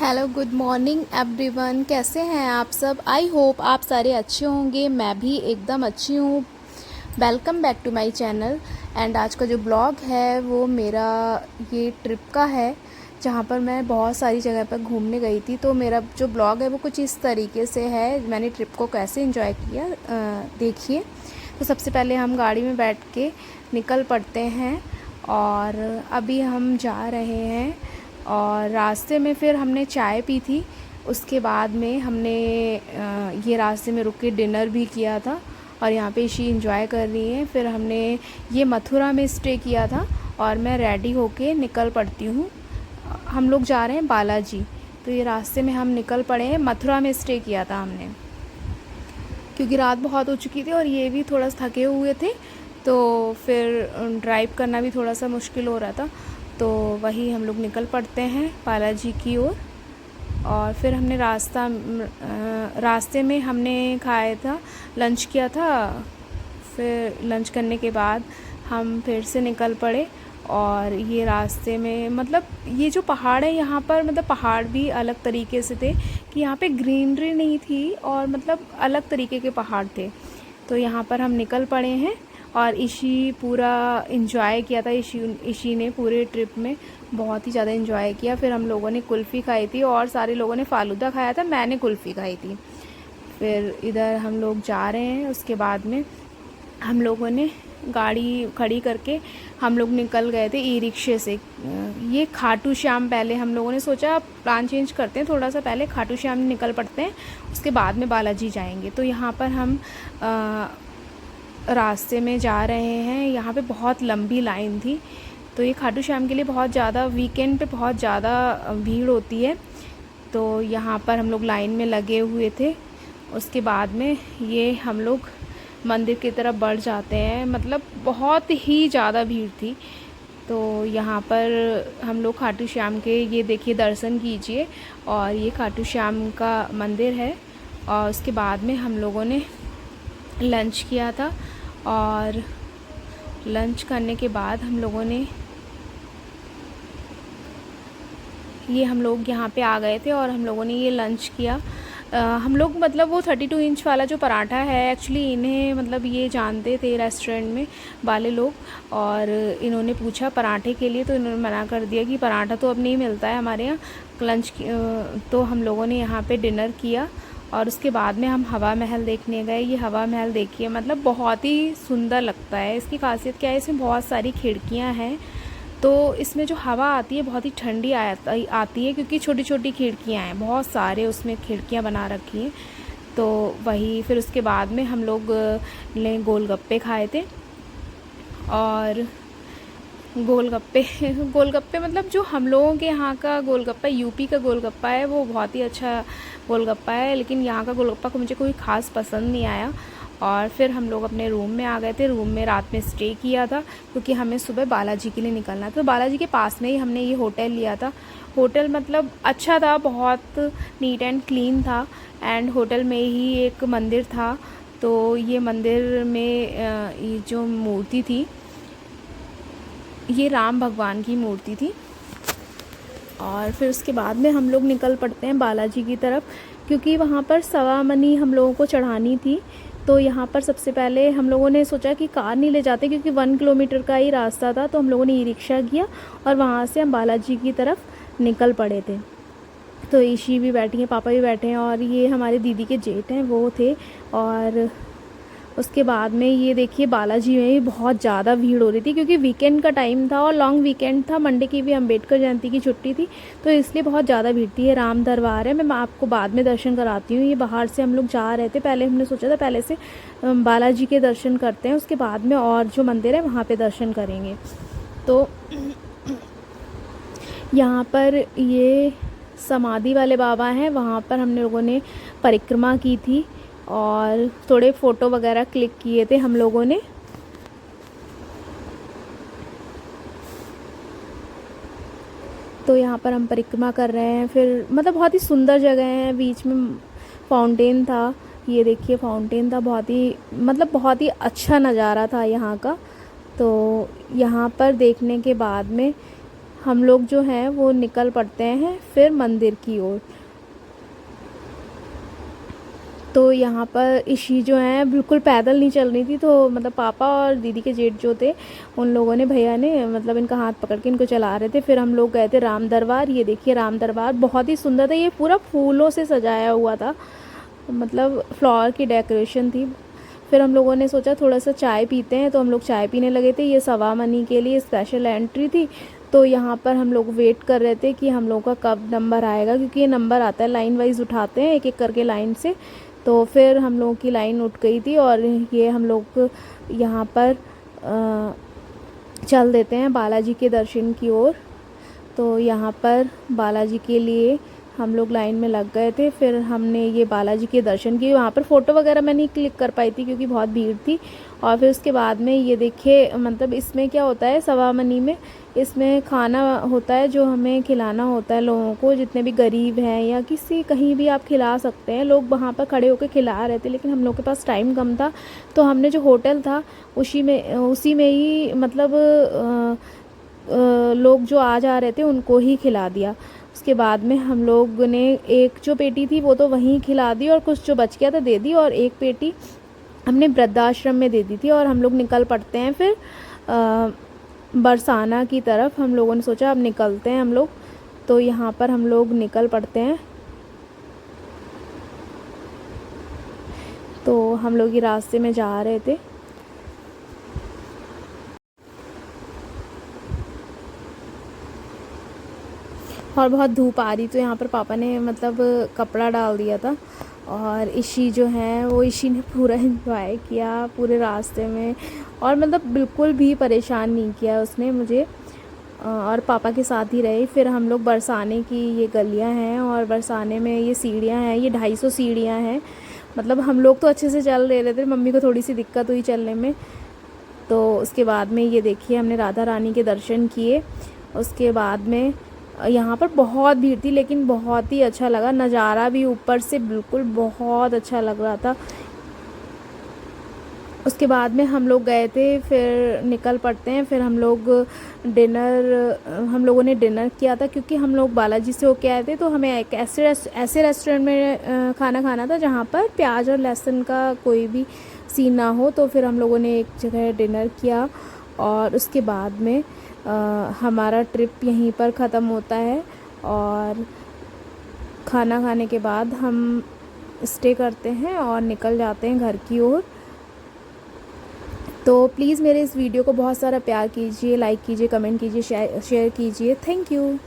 Hello good morning everyone, कैसे हैं आप सब। आई होप आप सारे अच्छे होंगे। मैं भी एकदम अच्छी हूँ। Welcome back to my channel. And आज का जो ब्लॉग है वो मेरा ये ट्रिप का है, जहाँ पर मैं बहुत सारी जगह पर घूमने गई थी। तो मेरा जो ब्लॉग है वो कुछ इस तरीके से है, मैंने ट्रिप को कैसे एंजॉय किया देखिए। तो सबसे पहले हम गाड़ी में बैठ के निकल पड़ते हैं और अभी हम जा रहे हैं। और रास्ते में फिर हमने चाय पी थी। उसके बाद में हमने ये रास्ते में रुक के डिनर भी किया था और यहाँ पे शी इंजॉय कर रही है। फिर हमने ये मथुरा में स्टे किया था और मैं रेडी होके निकल पड़ती हूँ। हम लोग जा रहे हैं बालाजी। तो ये रास्ते में हम निकल पड़े हैं। मथुरा में स्टे किया था हमने, क्योंकि रात बहुत हो चुकी थी और ये भी थोड़ा थके हुए थे, तो फिर ड्राइव करना भी थोड़ा सा मुश्किल हो रहा था। तो वही हम लोग निकल पड़ते हैं बालाजी की ओर। और फिर हमने रास्ते में हमने खाया था, लंच किया था। फिर लंच करने के बाद हम फिर से निकल पड़े। और ये रास्ते में मतलब ये जो पहाड़ है यहाँ पर, मतलब पहाड़ भी अलग तरीके से थे कि यहाँ पे ग्रीनरी नहीं थी और मतलब अलग तरीके के पहाड़ थे। तो यहाँ पर हम निकल पड़े हैं और इशी पूरा इंजॉय किया था। इशी ने पूरे ट्रिप में बहुत ही ज़्यादा इंजॉय किया। फिर हम लोगों ने कुल्फ़ी खाई थी और सारे लोगों ने फ़ालूदा खाया था, मैंने कुल्फ़ी खाई थी। फिर इधर हम लोग जा रहे हैं। उसके बाद में हम लोगों ने गाड़ी खड़ी करके हम लोग निकल गए थे ई रिक्शे से। ये खाटू श्याम, पहले हम लोगों ने सोचा प्लान चेंज करते हैं थोड़ा सा, पहले खाटू श्याम निकल पड़ते हैं, उसके बाद में बालाजी जाएंगे। तो यहाँ पर हम रास्ते में जा रहे हैं। यहाँ पे बहुत लंबी लाइन थी। तो ये खाटू श्याम के लिए बहुत ज़्यादा वीकेंड पे बहुत ज़्यादा भीड़ होती है। तो यहाँ पर हम लोग लाइन में लगे हुए थे। उसके बाद में ये हम लोग मंदिर की तरफ बढ़ जाते हैं। मतलब बहुत ही ज़्यादा भीड़ थी। तो यहाँ पर हम लोग खाटू श्याम के, ये देखिए दर्शन कीजिए, और ये खाटू श्याम का मंदिर है। और उसके बाद में हम लोगों ने लंच किया था और लंच करने के बाद हम लोगों ने हम लोग यहाँ पे आ गए थे और हम लोगों ने ये लंच किया। हम लोग मतलब वो 32 इंच वाला जो पराठा है, एक्चुअली इन्हें मतलब ये जानते थे रेस्टोरेंट में वाले लोग, और इन्होंने पूछा पराठे के लिए, तो इन्होंने मना कर दिया कि पराठा तो अब नहीं मिलता है हमारे यहाँ लंच। तो हम लोगों ने यहाँ पे डिनर किया और उसके बाद में हम हवा महल देखने गए। ये हवा महल देखिए, मतलब बहुत ही सुंदर लगता है। इसकी खासियत क्या है, इसमें बहुत सारी खिड़कियाँ हैं। तो इसमें जो हवा आती है बहुत ही ठंडी आती है, क्योंकि छोटी छोटी खिड़कियाँ हैं, बहुत सारे उसमें खिड़कियाँ बना रखी हैं। तो वही फिर उसके बाद में हम लोग ने गोलगप्पे खाए थे। और गोलगप्पे गोलगप्पे मतलब जो हम लोगों के यहाँ का गोलगप्पा, यूपी का गोलगप्पा है, वो बहुत ही अच्छा गोलगप्पा है। लेकिन यहाँ का गोलगप्पा को मुझे कोई ख़ास पसंद नहीं आया। और फिर हम लोग अपने रूम में आ गए थे। रूम में रात में स्टे किया था, क्योंकि हमें सुबह बालाजी के लिए निकलना था। तो बालाजी के पास में ही हमने ये होटल लिया था। होटल मतलब अच्छा था, बहुत नीट एंड क्लीन था। एंड होटल में ही एक मंदिर था। तो ये मंदिर में ये जो मूर्ति थी, ये राम भगवान की मूर्ति थी। और फिर उसके बाद में हम लोग निकल पड़ते हैं बालाजी की तरफ, क्योंकि वहाँ पर सवा मनी हम लोगों को चढ़ानी थी। तो यहाँ पर सबसे पहले हम लोगों ने सोचा कि कार नहीं ले जाते, क्योंकि 1 किलोमीटर का ही रास्ता था। तो हम लोगों ने ई रिक्शा किया और वहाँ से हम बालाजी की तरफ निकल पड़े थे। तो ईशी भी बैठी हैं, पापा भी बैठे हैं, और ये हमारे दीदी के जेठ हैं, वो थे। और उसके बाद में ये देखिए बालाजी में भी बहुत ज़्यादा भीड़ हो रही थी, क्योंकि वीकेंड का टाइम था और लॉन्ग वीकेंड था। मंडे की भी अम्बेडकर जयंती की छुट्टी थी, तो इसलिए बहुत ज़्यादा भीड़ थी। ये राम दरबार है, मैं आपको बाद में दर्शन कराती हूँ। ये बाहर से हम लोग जा रहे थे, पहले हमने सोचा था पहले से बालाजी के दर्शन करते हैं, उसके बाद में और जो मंदिर है वहाँ पर दर्शन करेंगे। तो यहाँ पर ये समाधि वाले बाबा हैं, वहाँ पर हम लोगों ने परिक्रमा की थी और थोड़े फ़ोटो वगैरह क्लिक किए थे हम लोगों ने। तो यहाँ पर हम परिक्रमा कर रहे हैं। फिर मतलब बहुत ही सुंदर जगह है, बीच में फाउंटेन था। ये देखिए फाउंटेन था, बहुत ही मतलब बहुत ही अच्छा नज़ारा था यहाँ का। तो यहाँ पर देखने के बाद में हम लोग जो हैं वो निकल पड़ते हैं फिर मंदिर की ओर। तो यहाँ पर ईशी जो है बिल्कुल पैदल नहीं चल रही थी, तो मतलब पापा और दीदी के जेठ जो थे उन लोगों ने, भैया ने मतलब इनका हाथ पकड़ के इनको चला रहे थे। फिर हम लोग गए थे राम दरबार। ये देखिए राम दरबार बहुत ही सुंदर था, ये पूरा फूलों से सजाया हुआ था, मतलब फ्लावर की डेकोरेशन थी। फिर हम लोगों ने सोचा थोड़ा सा चाय पीते हैं, तो हम लोग चाय पीने लगे थे। ये सवा मनी के लिए स्पेशल एंट्री थी, तो यहाँ पर हम लोग वेट कर रहे थे कि हम लोग का कब नंबर आएगा, क्योंकि ये नंबर आता है लाइन वाइज उठाते हैं एक एक करके लाइन से। तो फिर हम लोगों की लाइन उठ गई थी और ये हम लोग यहाँ पर चल देते हैं बालाजी के दर्शन की ओर। तो यहाँ पर बालाजी के लिए हम लोग लाइन में लग गए थे। फिर हमने ये बालाजी के दर्शन किए। वहाँ पर फ़ोटो वगैरह मैं नहीं क्लिक कर पाई थी क्योंकि बहुत भीड़ थी। और फिर उसके बाद में ये देखिए, मतलब इसमें क्या होता है सवा मनी में, इसमें खाना होता है जो हमें खिलाना होता है लोगों को, जितने भी गरीब हैं या किसी कहीं भी आप खिला सकते हैं। लोग वहाँ पर खड़े होकर खिला रहे थे, लेकिन हम लोग के पास टाइम कम था, तो हमने जो होटल था उसी में ही मतलब लोग जो आ जा रहे थे उनको ही खिला दिया। उसके बाद में हम लोग ने एक जो पेटी थी वो तो वहीं खिला दी, और कुछ जो बच गया था दे दी, और एक पेटी हमने वृद्धाश्रम में दे दी थी। और हम लोग निकल पड़ते हैं फिर बरसाना की तरफ। हम लोगों ने सोचा अब निकलते हैं हम लोग, तो यहाँ पर हम लोग निकल पड़ते हैं। तो हम लोग ये रास्ते में जा रहे थे। और बहुत धूप आ रही, तो यहाँ पर पापा ने मतलब कपड़ा डाल दिया था। और ईशी जो है वो ईशी ने पूरा एंजॉय किया पूरे रास्ते में, और मतलब बिल्कुल भी परेशान नहीं किया उसने मुझे, और पापा के साथ ही रहे। फिर हम लोग बरसाने की ये गलियां हैं, और बरसाने में ये सीढ़ियां हैं, ये 250 सीढ़ियां हैं। मतलब हम लोग तो अच्छे से चल रहे थे, मम्मी को थोड़ी सी दिक्कत हुई चलने में। तो उसके बाद में ये देखिए हमने राधा रानी के दर्शन किए। उसके बाद में यहाँ पर बहुत भीड़ थी, लेकिन बहुत ही अच्छा लगा, नज़ारा भी ऊपर से बिल्कुल बहुत अच्छा लग रहा था। उसके बाद में हम लोग गए थे, फिर निकल पड़ते हैं। फिर हम लोगों ने डिनर किया था, क्योंकि हम लोग बालाजी से होके आए थे, तो हमें एक ऐसे रेस्टोरेंट में खाना खाना था जहाँ पर प्याज और लहसुन का कोई भी सीन ना हो। तो फिर हम लोगों ने एक जगह डिनर किया, और उसके बाद में हमारा ट्रिप यहीं पर ख़त्म होता है। और खाना खाने के बाद हम स्टे करते हैं और निकल जाते हैं घर की ओर। तो प्लीज़ मेरे इस वीडियो को बहुत सारा प्यार कीजिए, लाइक कीजिए, कमेंट कीजिए, शेयर कीजिए। Thank you.